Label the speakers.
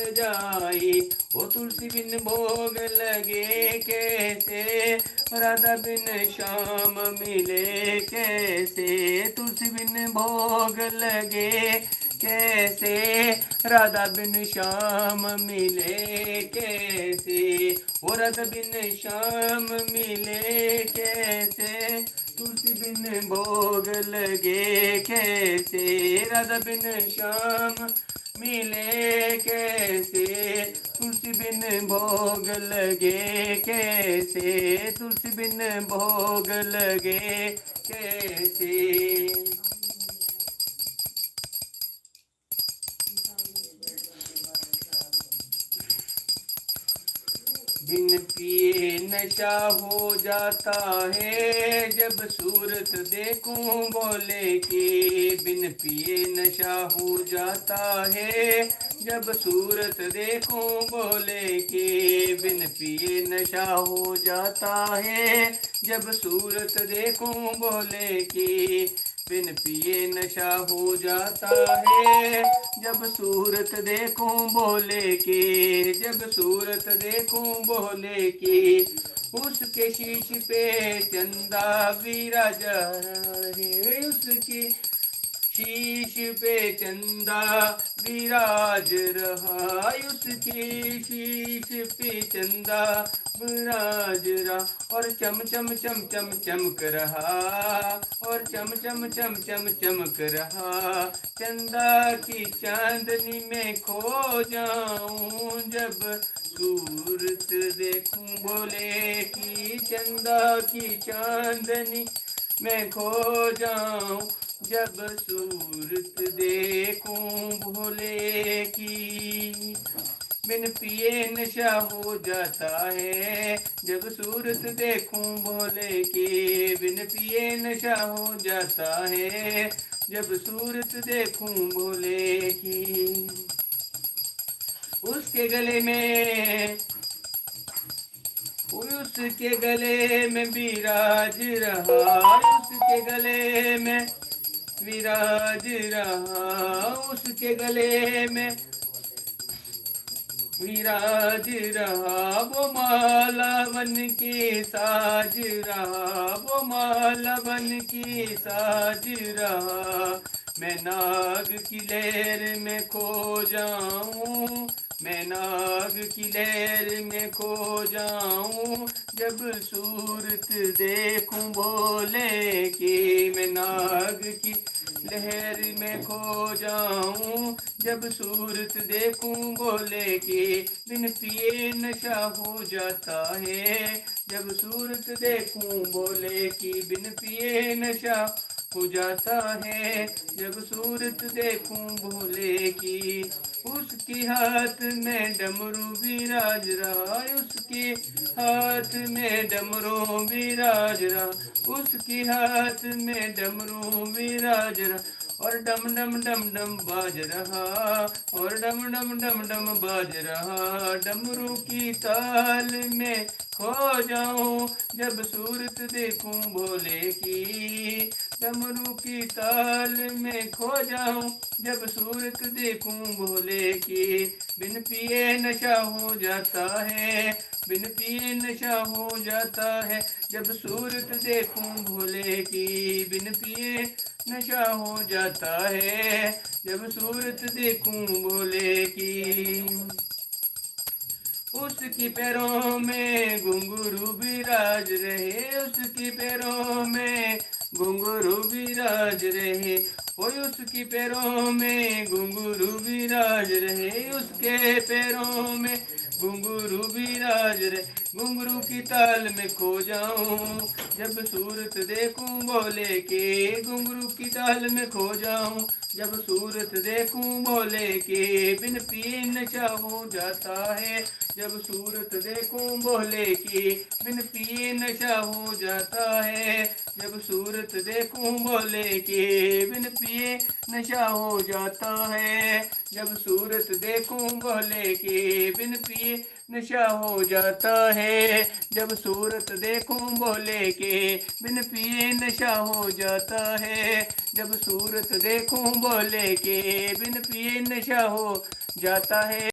Speaker 1: जाई। वो तुलसी बिन भोग लगे कैसे, राधा बिन श्याम मिले कैसे। तुलसी बिन भोग लगे कैसे, राधा बिन श्याम मिले कैसे। वो राधा बिन श्याम मिले कैसे, तुलसी बिन भोग लगे कैसे। राधा बिन श्याम मिले कैसे, तुलसी बिन भोग लगे कैसे। तुलसी बिन भोग लगे कैसे। बिन पिए नशा हो जाता है, जब सूरत देखूं बोले की। बिन पिए नशा हो जाता है, जब सूरत देखूं बोले की। बिन पिए नशा हो जाता है, जब सूरत देखूं बोले की। बिन पिए नशा हो जाता है, जब सूरत देखूं बोले की। जब सूरत देखूं बोले की, उसके शीश पे चंदा विराजा है। उसके शीश पे चंदा विराज रहा। उसके शीश पे चंदा विराज रहा। और चम चम चम चम चमक रहा। और चम चम चम चम चमक रहा। चंदा की चांदनी में खो जाऊं, जब सूरत देखूं बोले की। चंदा की चांदनी मैं खो जाऊं, जब सूरत देखूं भोले की। बिन पिए नशा हो जाता है, जब सूरत देखूं भोले की। बिन पिए नशा हो जाता है, जब सूरत देखूं भोले की। उसके गले में उसके गले में विराज रहा। उसके गले में विराज रहा। उसके गले में विराज रहा। वो माला बन के साज रहा। वो माला बन के साज रहा। मैं नाग की लहर में खो जाऊं। मैं नाग की लहर में खो जाऊं, जब सूरत देखूं बोले की। मैं नाग की लहर में खो जाऊं, जब सूरत देखूं बोले की। बिन पिए नशा हो जाता है, जब सूरत देखूं बोले की। बिन पिए नशा हो जाता है, जब सूरत देखूं भोले की। उसके हाथ में डमरू विराज रहा। उसके हाथ में डमरू विराज रहा। उसके हाथ में डमरू विराज रहा। और डम डम डम डम बाज रहा। और डम डम डम डम बाज रहा। डमरू की ताल में खो जाऊं, जब सूरत देखूं भोले की। डमरू की ताल में खो जाऊं, जब सूरत देखूं भोले की। बिन पिए नशा हो जाता है। बिन पिए नशा हो जाता है, जब सूरत देखूं भोले की। बिन पिए नशा हो जाता है, जब सूरत देखूं भोले की। उसकी पैरों में घुंघरू विराज रहे। उसकी पैरों में घुंघरू विराज रहे। ओए उसकी पैरों में घुंघरू विराज रहे। उसके पैरों में घुंघरू विराज रहे। घुंघरू की ताल में खो जाऊं, जब सूरत देखूं बोले के। घुंघरू की ताल में खो जाऊं, जब सूरत देखूं बोले के। बिन पिए नशा हो जाता है, जब सूरत देखूं बोले की। बिन पिए नशा हो जाता है, जब सूरत देखूं बोले की। बिन पिए नशा हो जाता है, जब सूरत देखूं बोले की। बिन पिए नशा हो जाता है, जब सूरत देखूं बोले के। बिन पिए नशा हो जाता है, जब सूरत देखूं बोले के। बिन पिए नशा हो जाता है।